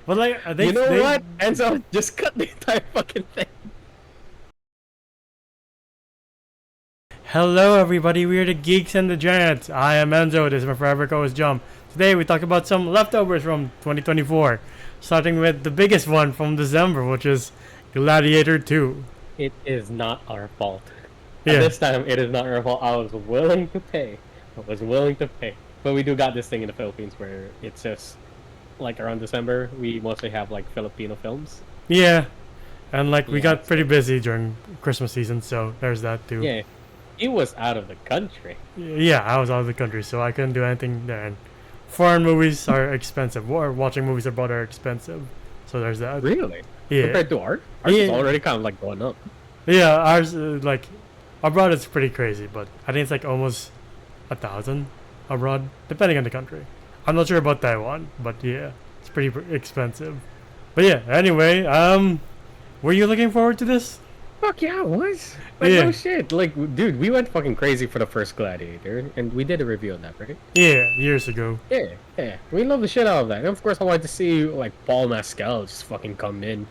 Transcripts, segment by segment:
But like, You know what? Enzo, just cut the entire fucking thing. Hello everybody, we are the Geeks and the Giants. I am Enzo, this is my forever co-host Jump. Today we talk about some leftovers from 2024. Starting with the biggest one from December, which is Gladiator II. It is not our fault. Yeah. At this time, it is not our fault. I was willing to pay. But we do got this thing in the Philippines where it's just, like around December, we mostly have like Filipino films. Yeah. And like we Yeah, got pretty busy during Christmas season, so there's that too. Yeah. He was out of the country. Yeah, I was out of the country, so I couldn't do anything there. And foreign movies are expensive. Or watching movies abroad are expensive. So there's that. Really? Yeah. Compared to ours? Ours is already kind of like going up. Yeah, ours like abroad it's pretty crazy, but I think it's like almost 1,000 abroad, depending on the country. I'm not sure about Taiwan, but yeah, it's pretty expensive. But yeah, anyway, were you looking forward to this? Fuck yeah, it was. Like, Yeah. no shit. Like, dude, we went fucking crazy for the first Gladiator, and we did a review on that, right? Yeah, years ago. Yeah. We love the shit out of that. And of course, I wanted to see, like, Paul Mescal just fucking come in,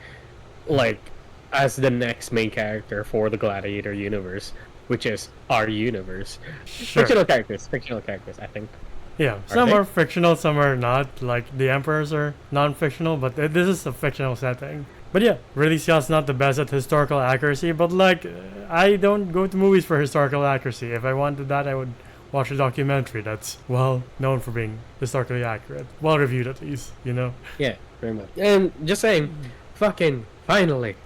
like, as the next main character for the Gladiator universe, which is our universe. Sure. Fictional characters, I think. Yeah, some they? are fictional, some are not. Like the emperors are non-fictional, but this is a fictional setting. But yeah, really, Xiao's not the best at historical accuracy, but like, I don't go to movies for historical accuracy. If I wanted that, I would watch a documentary that's well known for being historically accurate. Well reviewed at least, you know? Yeah, very much. And just saying, fucking, finally,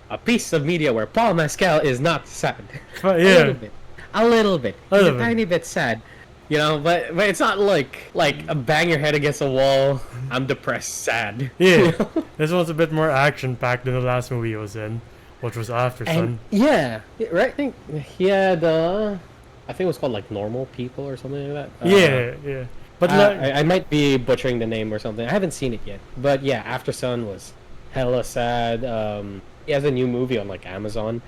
a piece of media where Paul Mescal is not sad. But A yeah, little bit. A little bit. He's little a bit. tiny bit sad. You know, but it's not like a bang your head against a wall, I'm depressed, sad. yeah. You know? This one's a bit more action-packed than the last movie he was in, which was After Sun. And yeah, right. I think he had I think it was called like Normal People or something like that. Yeah. But like, I might be butchering the name or something. I haven't seen it yet. But yeah, After Sun was hella sad. He has a new movie on like Amazon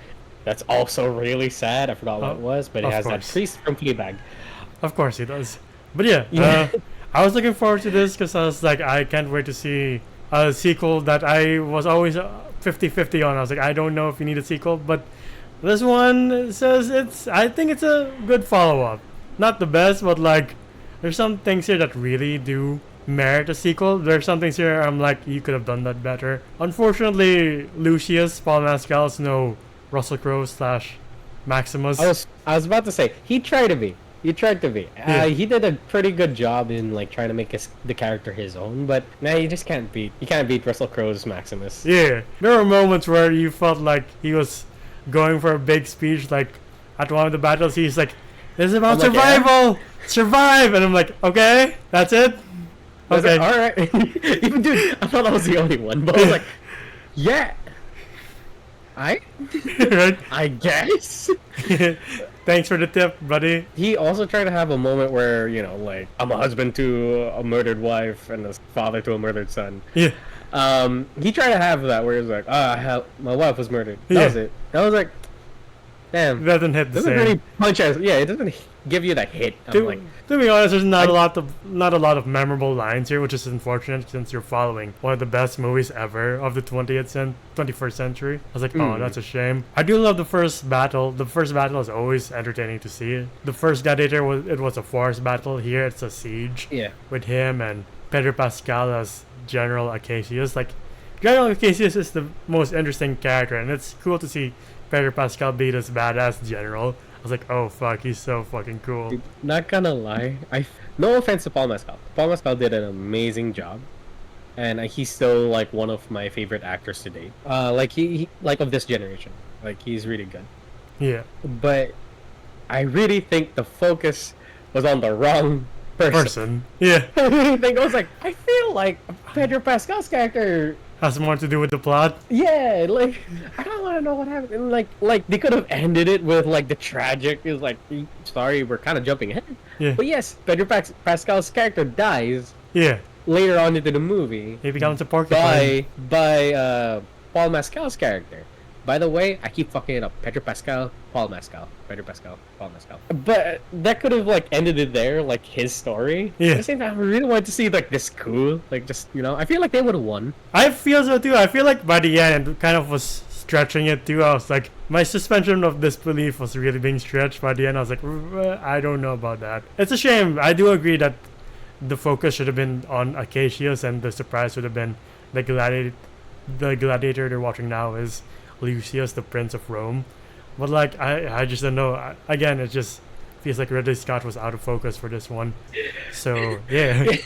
that's also really sad. I forgot what it was, but it of has course. that priest from Fleabag. of course he does. But yeah, Yeah. I was looking forward to this because I was like, I can't wait to see a sequel that I was always 50-50 on. I was like, I don't know if you need a sequel, but this one says I think it's a good follow-up. Not the best, but like, there's some things here that really do merit a sequel. There's some things here I'm like, you could have done that better. Unfortunately, Lucius, Paul Mescal is no Russell Crowe / Maximus. I was about to say he tried to be. He tried to be. Yeah. He did a pretty good job in like trying to make the character his own, but now you just can't beat. You can't beat Russell Crowe's Maximus. Yeah, there were moments where you felt like he was going for a big speech. Like at one of the battles, he's like, "It's about I'm like, yeah. survival, survive," and I'm like, "Okay, that's it." Okay, All right. Even dude, I thought I was the only one, but I was like, yeah. right. I guess. Thanks for the tip, buddy. He also tried to have a moment where, you know, like, I'm a husband to a murdered wife and a father to a murdered son. Yeah, He tried to have that where he was like, my wife was murdered. That Yeah. was it. I was like, damn. that doesn't hit the Doesn't same. really punch us. Yeah, it doesn't give you that hit. I'm To, like, to be honest, there's not like- a lot of memorable lines here, which is unfortunate since you're following one of the best movies ever of the 21st century. I was like, oh, that's a shame. I do love the first battle. The first battle is always entertaining to see. The first Gladiator was a forest battle. Here it's a siege. yeah. With him and Pedro Pascal as General Acacius. Like, General Acacius is the most interesting character, and it's cool to see Pedro Pascal be this badass general. I was like, oh fuck, he's so fucking cool. Dude, not gonna lie, no offense to Paul Mescal. Paul Mescal did an amazing job, and he's still like one of my favorite actors to date. Like he like of this generation, like he's really good. Yeah, But I really think the focus was on the wrong person. Yeah, I really think I was like, I feel like Pedro Pascal's character. has more to do with the plot. Yeah, like I don't want to know what happened. And like they could have ended it with like the tragic. It was like, sorry, we're kind of jumping ahead. Yeah, But yes, Pedro Pascal's character dies yeah. later on into the movie He becomes a porcupine. by Paul Mescal's character. By the way, I keep fucking it up. Pedro Pascal, Paul Mescal. Pedro Pascal, Paul Mescal. But that could have like ended it there, like his story. Yeah. At the same time, I really wanted to see like this cool, like just I feel like they would have won. I feel so too. I feel like by the end, it kind of was stretching it too. I was like, my suspension of disbelief was really being stretched by the end. I was like, I don't know about that. It's a shame. I do agree that the focus should have been on Acacius, and the surprise would have been the gladiator. The gladiator they're watching now is Lucius, the Prince of Rome. But like, I just don't know. Again, it just feels like Ridley Scott was out of focus for this one. So yeah.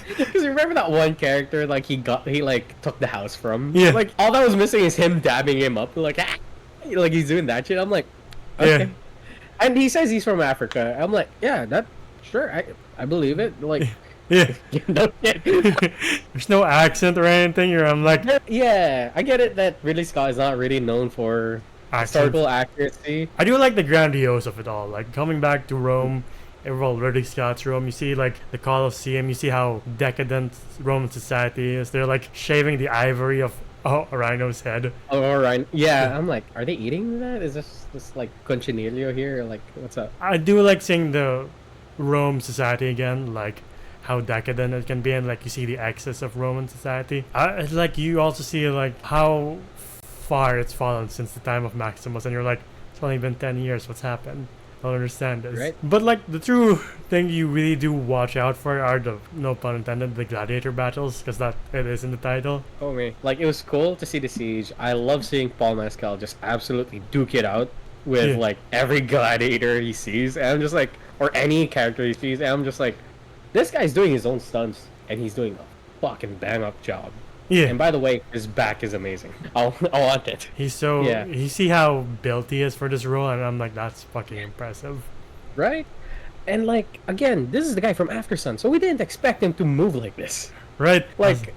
Because remember that one character like he like took the house from? Yeah. Like all that was missing is him dabbing him up like like he's doing that shit. I'm like, okay. Yeah. And he says he's from Africa. I'm like, yeah, that sure, I believe it. Like Yeah. no shit. There's no accent or anything. Or I'm like, Yeah, I get it that Ridley Scott is not really known for historical accuracy. I do like the grandiose of it all. Like coming back to Rome, well, Ridley Scott's Rome. You see like the Colosseum. You see how decadent Roman society is. They're like shaving the ivory of a rhino's head. Oh, all right. Yeah, I'm like, are they eating that? Is this like conchinilio here? Like, what's up? I do like seeing the Rome society again. Like how decadent it can be, and like you see the excess of Roman society. It's like you also see like how far it's fallen since the time of Maximus, and you're like, it's only been 10 years. What's happened? I don't understand this. Right. But like the true thing you really do watch out for are the, no pun intended, the gladiator battles, because that it is in the title. Oh man, like it was cool to see the siege. I love seeing Paul Mescal just absolutely duke it out with like every gladiator he sees, and I'm just like, or any character he sees, and I'm just like, this guy's doing his own stunts, and he's doing a fucking bang up job. Yeah. And by the way, his back is amazing. I want it. He's so, Yeah. you see how built he is for this role, and I'm like, that's fucking impressive. Right? And like, again, this is the guy from After Sun, so we didn't expect him to move like this. Right? Like,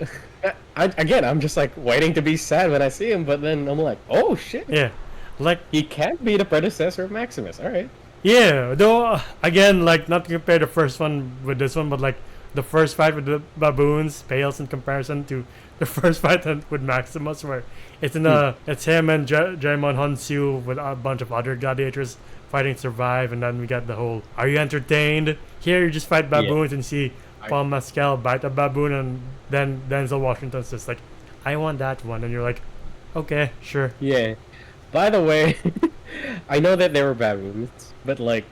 I'm just like waiting to be sad when I see him, but then I'm like, oh shit. Yeah. Like, He can't be the predecessor of Maximus. Alright. yeah, though, again, like, not to compare the first one with this one, but like, the first fight with the baboons pales in comparison to the first fight with Maximus, where it's it's him and Jaimon Hansu with a bunch of other gladiators fighting to survive, and then we got the whole, are you entertained? Here you just fight baboons and see Paul Mescal bite a baboon, and then Denzel Washington's just like, I want that one, and you're like, okay, sure. Yeah. By the way, I know that they were baboons, but like,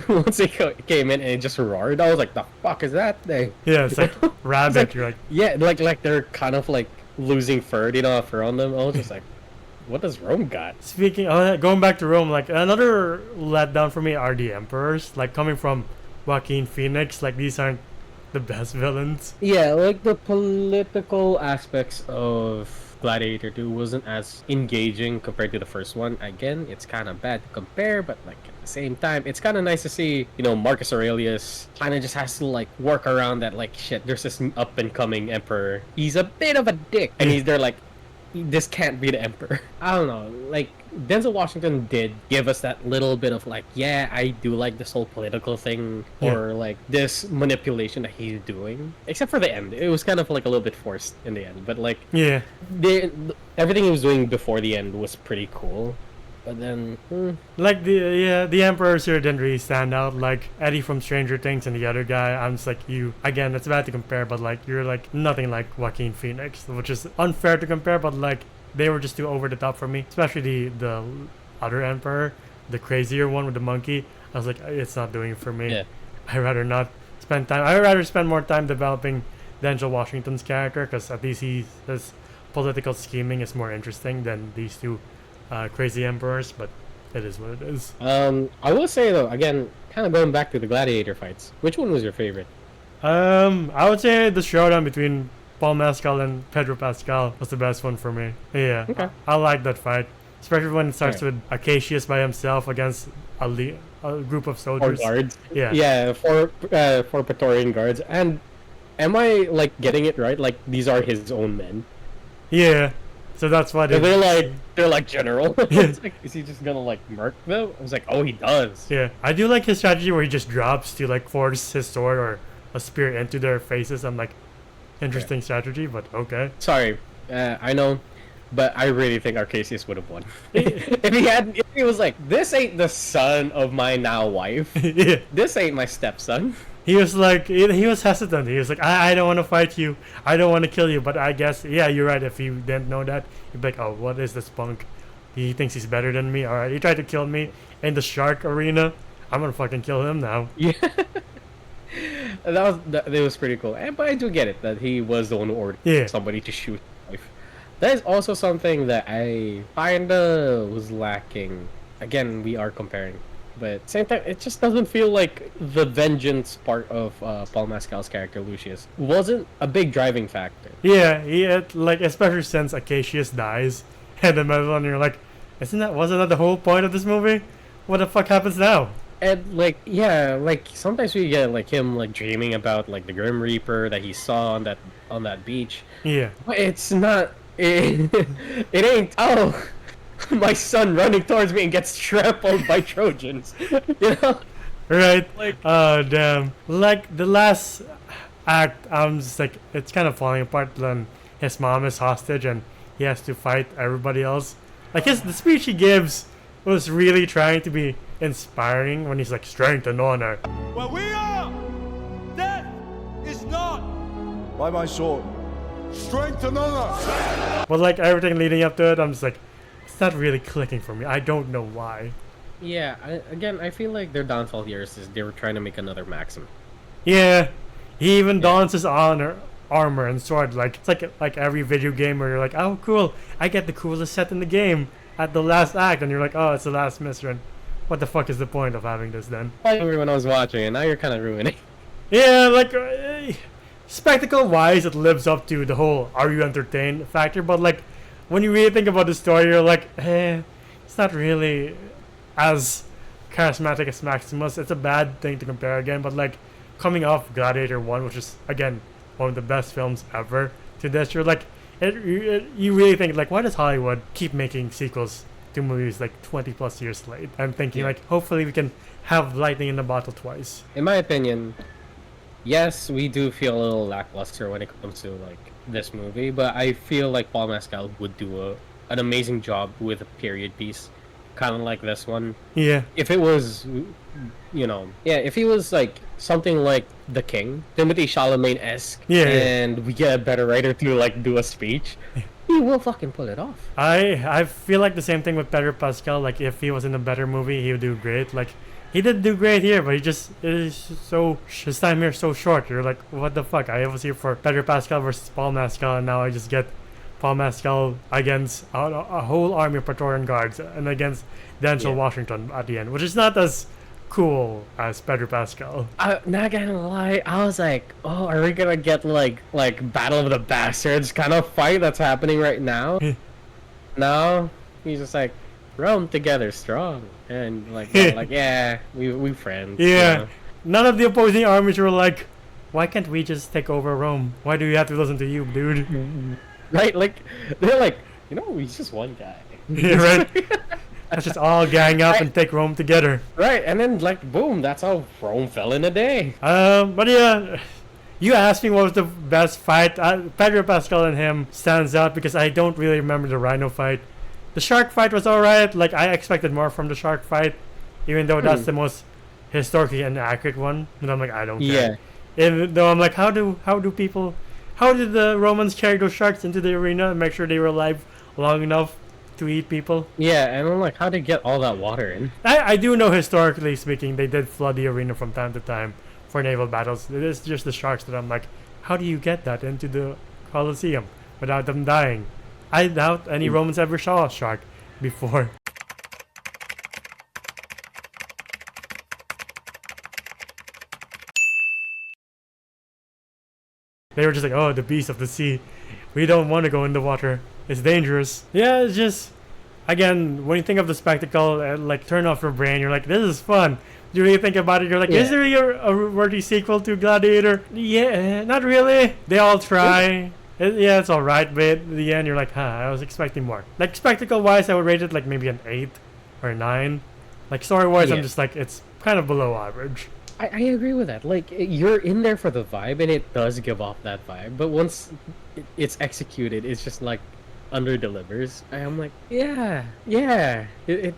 once they came in and it just roared, I was like, the fuck is that thing? Yeah, it's like rabbit. like- You're like, Yeah, like they're kind of like losing fur. They don't have fur on them. I was just like, what does Rome got? speaking, going back to Rome, like another letdown for me are the emperors. Like coming from Joaquin Phoenix, like these aren't the best villains. Yeah, like the political aspects of Gladiator 2 wasn't as engaging compared to the first one. Again, it's kind of bad to compare, but like at the same time, it's kind of nice to see, Marcus Aurelius kind of just has to like work around that, like, shit, there's this up and coming emperor. He's a bit of a dick, and they're like, this can't be the emperor. I don't know, like, Denzel Washington did give us that little bit of like, yeah, I do like this whole political thing, or like this manipulation that he's doing. Except for the end, it was kind of like a little bit forced in the end. But like, Yeah. everything he was doing before the end was pretty cool. But then, Like the emperors here didn't really stand out. Like Eddie from Stranger Things and the other guy, I'm just like, you again. It's bad to compare, but like you're like nothing like Joaquin Phoenix, which is unfair to compare. But like they were just too over the top for me, especially the other emperor, the crazier one with the monkey. I was like, it's not doing it for me. yeah, I'd rather not spend time. I'd rather spend more time developing Denzel Washington's character, because at least his political scheming is more interesting than these two crazy emperors. But it is what it is. I will say though, again, kind of going back to the gladiator fights, which one was your favorite? I would say the showdown between Paul Mescal and Pedro Pascal was the best one for me. Yeah, Okay. I like that fight, especially when it starts Alright. with Acacius by himself against a group of Four soldiers. guards. Yeah. Yeah, four Praetorian guards. And am I like getting it right? Like these are his own men. Yeah. So that's why They're like general. It's like, is he just gonna like murk them? I was like, oh, he does. Yeah, I do like his strategy where he just drops to like force his sword or a spear into their faces. I'm like, interesting strategy, but okay. Sorry, I know But I really think Arcasius would have won. If he was like, this ain't the son of my now wife. Yeah. This ain't my stepson. He was like, he was hesitant. He was like, I don't want to fight you. I don't want to kill you. But I guess, yeah, you're right. If you didn't know that, you'd be like, oh, what is this punk? He thinks he's better than me. All right, he tried to kill me in the shark arena. I'm gonna fucking kill him now. Yeah. That was pretty cool. But I do get it that he was the one who ordered somebody to shoot his wife. That is also something that I kinda was lacking. Again, we are comparing. But same time, it just doesn't feel like the vengeance part of Paul Mescal's character Lucius wasn't a big driving factor. Yeah, like especially since Acacius dies in the middle, and you're like, wasn't that the whole point of this movie? What the fuck happens now? And like, yeah, like sometimes we get like him like dreaming about like the Grim Reaper that he saw on that beach. Yeah, but it's not. It ain't. Oh. My son running towards me and gets trampled by Trojans. You know? Right. Like, oh damn. Like the last act, I'm just like, it's kind of falling apart when his mom is hostage and he has to fight everybody else. Like the speech he gives was really trying to be inspiring when he's like, strength and honor. Where we are, death is not by my sword. Strength and honor. But like everything leading up to it, I'm just like, it's not really clicking for me. I don't know why. Yeah, I feel like their downfall here is they were trying to make another Maxim. Yeah, he even dons his armor and sword. Like it's like every video game where you're like, oh cool, I get the coolest set in the game at the last act, and you're like, oh, it's the last mission. What the fuck is the point of having this then? I remember when I was watching it. Now you're kind of ruining. Yeah, like spectacle wise, it lives up to the whole "are you entertained" factor, but like. When you really think about the story, you're like, it's not really as charismatic as Maximus. It's a bad thing to compare again, but like coming off Gladiator 1, which is again one of the best films ever, to this, you're like, you really think like, why does Hollywood keep making sequels to movies like 20 plus years late? I'm thinking like, hopefully we can have lightning in the bottle twice. In my opinion, yes, we do feel a little lackluster when it comes to like this movie, but I feel like Paul Mescal would do an amazing job with a period piece, kind of like this one. Yeah. If it was, if he was like something like The King, Timothée Chalamet-esque, and we get a better writer to like do a speech, he will fucking pull it off. I feel like the same thing with Pedro Pascal. Like if he was in a better movie, he would do great. Like. He did do great here, but his time here is so short. You're like, what the fuck? I was here for Pedro Pascal versus Paul Mescal, and now I just get Paul Mescal against a whole army of Praetorian Guards and against Denzel Washington at the end, which is not as cool as Pedro Pascal. Not gonna lie, I was like, oh, are we gonna get like Battle of the Bastards kind of fight that's happening right now? No, he's just like, Rome together strong. And like yeah, we friends. Yeah. You know? None of the opposing armies were like, why can't we just take over Rome? Why do we have to listen to you, dude? Right? Like they're like, he's just one guy. Yeah, right. Let's just all gang up and take Rome together. Right, and then like boom, that's how Rome fell in a day. But yeah, you asked me what was the best fight. Pedro Pascal and him stands out because I don't really remember the Rhino fight. The shark fight was alright. Like I expected more from the shark fight, even though that's the most historically inaccurate one. And I'm like, I don't care. Even though I'm like, how did the Romans carry those sharks into the arena and make sure they were alive long enough to eat people? Yeah, and I'm like, how did they get all that water in? I do know historically speaking, they did flood the arena from time to time for naval battles. It is just the sharks that I'm like, how do you get that into the Colosseum without them dying? I doubt any Romans ever saw a shark before. They were just like, oh, the beast of the sea. We don't want to go in the water. It's dangerous. Yeah, it's just, again, when you think of the spectacle, like turn off your brain, you're like, this is fun. You really think about it, you're like, is there a worthy sequel to Gladiator? Yeah, not really. They all try. It's alright, but at the end you're like, I was expecting more. Like spectacle wise, I would rate it like maybe an 8 or a 9. Like story wise, I'm just like, it's kind of below average. I agree with that. Like you're in there for the vibe, and it does give off that vibe. But once it's executed, it's just like, under-delivers. I'm like, yeah, it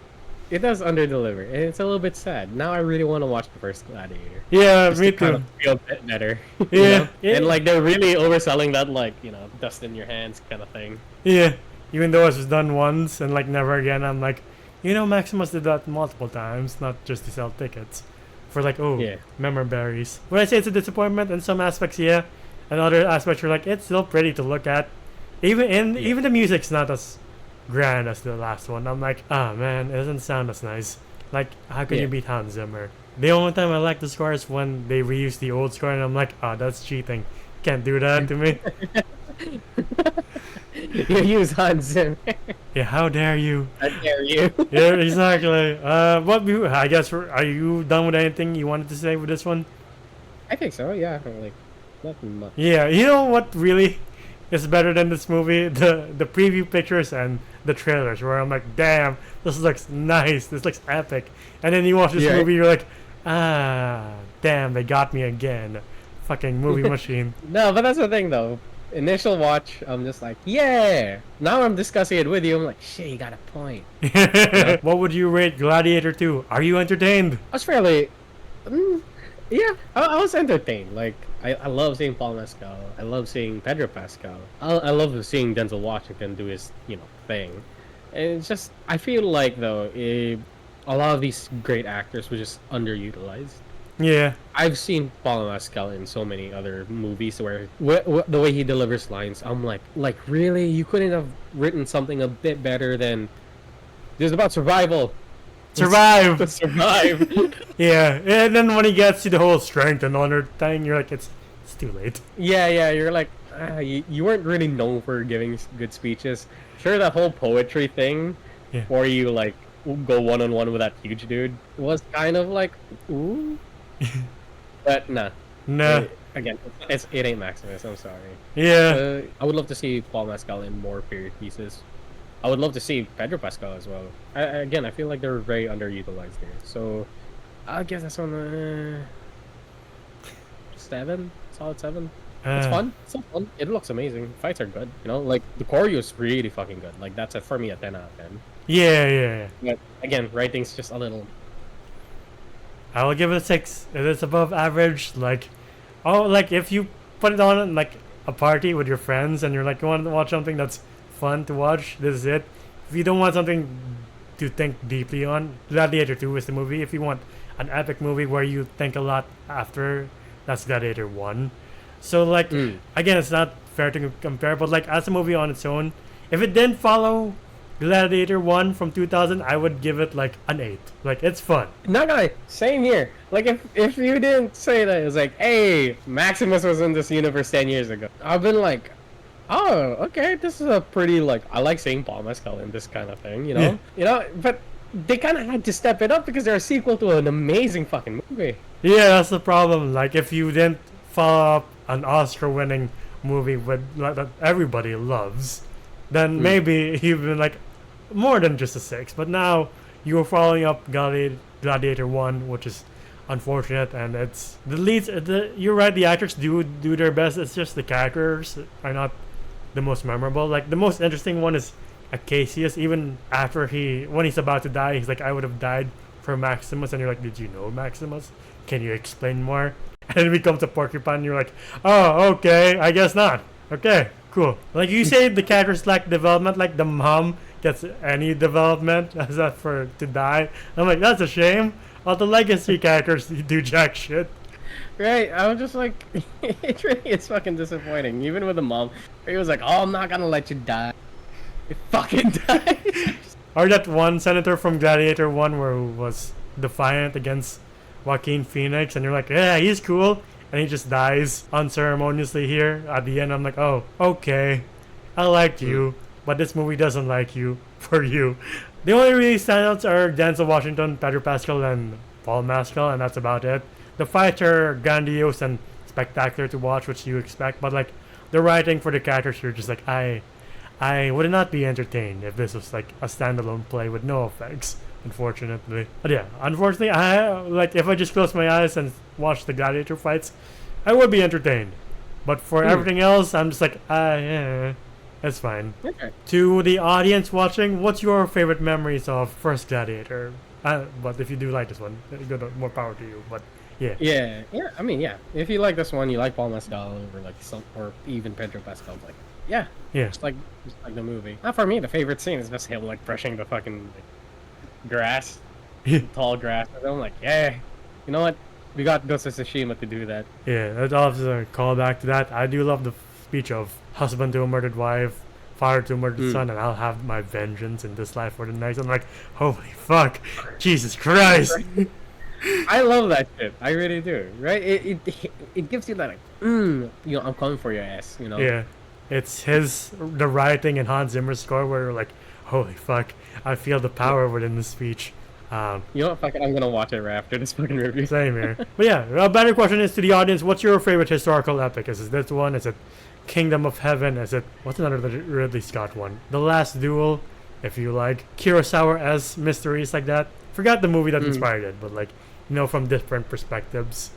does under-deliver, and it's a little bit sad. Now I really want to watch the first Gladiator. Yeah, Just me to kind too. of feel a bit better. you Yeah, know? yeah. And like they're really overselling that, like, you know, dust in your hands kind of thing. Yeah, even though it was done once and like never again, I'm like, Maximus did that multiple times, not just to sell tickets. For like, Yeah. memorabilities. When I say it's a disappointment in some aspects, yeah, and other aspects you're like, it's still pretty to look at. Even the music's not as grand as the last one. I'm like, man, it doesn't sound as nice. Like, how can Yeah. you beat Hans Zimmer? The only time I like the score is when they reuse the old score, and I'm like, that's cheating. Can't do that to me. You use Hans Zimmer. Yeah, how dare you? How dare you? Yeah, exactly. I guess are you done with anything you wanted to say with this one? I think so. Yeah, like nothing much. Yeah, you know what really is better than this movie? The preview pictures and the trailers, where I'm like, damn, this looks nice, this looks epic. And then you watch this Yeah. movie, you're like, damn, they got me again. Fucking movie machine. No, but that's the thing though. Initial watch, I'm just like, yeah. Now I'm discussing it with you. I'm like, shit, you got a point. What would you rate Gladiator 2? Are you entertained? I was fairly, yeah, I was entertained. Like, I love seeing Paul Mescal. I love seeing Pedro Pascal. I love seeing Denzel Washington do his, thing. And it's just, I feel like though, a lot of these great actors were just underutilized. Yeah. I've seen Paul Mescal in so many other movies where the way he delivers lines, I'm like really, you couldn't have written something a bit better than this is about survival. Survive! Survive. Yeah, and then when he gets to the whole strength and honor thing, you're like, it's too late. Yeah, you're like, you weren't really known for giving good speeches. Sure, that whole poetry thing, Yeah. where you like go one-on-one with that huge dude, was kind of like, ooh. But nah. Nah. Again, it ain't Maximus. I'm sorry. Yeah. I would love to see Paul Mescal in more period pieces. I would love to see Pedro Pascal as well. Again, I feel like they're very underutilized here. So, I guess that's on 7, solid 7. It's fun. It's so fun. It looks amazing. Fights are good. Like the choreo is really fucking good. Like that's for me a 10 out of 10. Yeah. But again, writing's just a little. I will give it a 6. It is above average. Like if you put it on like a party with your friends and you're like, you want to watch something that's fun to watch, this is it. If you don't want something to think deeply on, Gladiator 2 is the movie. If you want an epic movie where you think a lot after, that's Gladiator 1. So like, again, it's not fair to compare, but like as a movie on its own, if it didn't follow Gladiator 1 from 2000, I would give it like an 8. Like, it's fun. Not gonna. Same here. Like if you didn't say that, it's like, hey, Maximus was in this universe 10 years ago. I've been like, oh, okay, this is a pretty like. I like seeing Paul Mescal in this kind of thing, But they kind of had to step it up because they're a sequel to an amazing fucking movie. Yeah, that's the problem. Like, if you didn't follow up an Oscar-winning movie with like, that everybody loves, then maybe you've been like more than just a 6. But now you're following up Gladiator 1, which is unfortunate, and it's the leads. You're right, the actors do their best. It's just the characters are not the most memorable. Like the most interesting one is Acacius. Even after when he's about to die, he's like, I would have died for Maximus, and you're like, did you know Maximus? Can you explain more? And then we come to Porcupine, and you're like, oh, okay, I guess not. Okay, cool. Like you say, the characters lack development. Like the mom gets any development as that to die. I'm like, that's a shame. All the legacy characters do jack shit. Right, I was just like, it's fucking disappointing. Even with the mom, he was like, oh, I'm not gonna let you die. You fucking die. Or that one senator from Gladiator 1 where who was defiant against Joaquin Phoenix, and you're like, yeah, he's cool. And he just dies unceremoniously here at the end. I'm like, oh, okay. I liked you, but this movie doesn't like you for you. The only really standouts are Denzel Washington, Pedro Pascal, and Paul Mescal, and that's about it. The fights are grandiose and spectacular to watch, which you expect, but like the writing for the characters, you're just like, I would not be entertained if this was like a standalone play with no effects, unfortunately. But yeah, unfortunately, if I just close my eyes and watch the Gladiator fights, I would be entertained. But for everything else, I'm just like, yeah. It's fine. Okay. To the audience watching, what's your favorite memories of First Gladiator? But if you do like this one, good, more power to you. But yeah. Yeah. I mean, yeah. If you like this one, you like Paul Mescal or like or even Pedro Pascal, like, yeah, Yeah. just like the movie. For me, the favorite scene is just him like brushing the fucking grass, tall grass. And I'm like, yeah, you know what? We got Ghost of Tsushima to do that. Yeah, that's also a callback to that. I do love the speech of husband to a murdered wife, father to a murdered son, and I'll have my vengeance in this life for the next. I'm like, holy fuck, Jesus Christ. I love that shit. I really do. Right? It gives you that like, you know, I'm coming for your ass. You know. Yeah, it's the writing and Hans Zimmer's score where you're like, holy fuck, I feel the power within the speech. You know what? Fuck it, I'm gonna watch it right after this fucking review. Same here. But yeah, a better question is to the audience: what's your favorite historical epic? Is it this one? Is it Kingdom of Heaven? Is it what's another Ridley Scott one? The Last Duel, if you like. Kurosawa-esque mysteries like that. Forgot the movie that inspired it, but like, you know, from different perspectives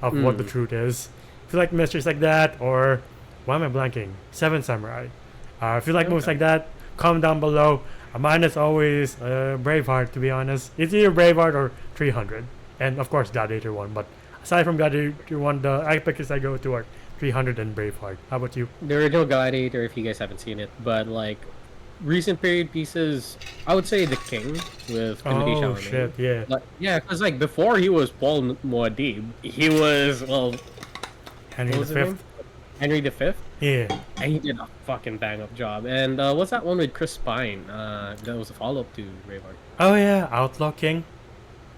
of what the truth is. If you like mysteries like that, or why am I blanking? Seven Samurai. If you like movies like that, comment down below. Mine is always Braveheart, to be honest. It's either Braveheart or 300. And of course, Gladiator 1. But aside from Gladiator 1, the epics I go to are 300 and Braveheart. How about you? The original Gladiator, if you guys haven't seen it. But like, recent period pieces, I would say The King with Timothy Chalamet. Oh, shit, yeah. Like, yeah, because like, before he was Paul Muad'Dib, he was, well... Henry V. Henry V? Yeah. And he did a fucking bang-up job. And what's that one with Chris Pine? That was a follow-up to Braveheart. Oh, yeah. Outlaw King.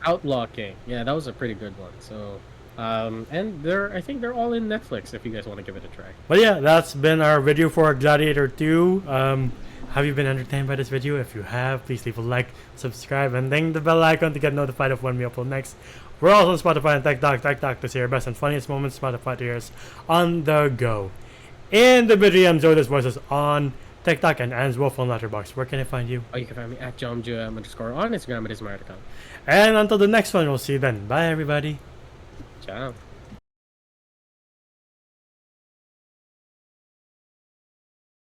Outlaw King. Yeah, that was a pretty good one. So, and I think they're all in Netflix if you guys want to give it a try. But yeah, that's been our video for Gladiator 2. Have you been entertained by this video? If you have, please leave a like, subscribe, and ding the bell icon to get notified of when we upload next. We're also on Spotify and TikTok to see our best and funniest moments, Spotify to yours on the go. And the BGM Zoda's voices on TikTok and Anne's Wolf on Letterboxd. Where can I find you? Oh, you can find me at JomJam_ on Instagram. It is my account. And until the next one, we'll see you then. Bye, everybody. Ciao.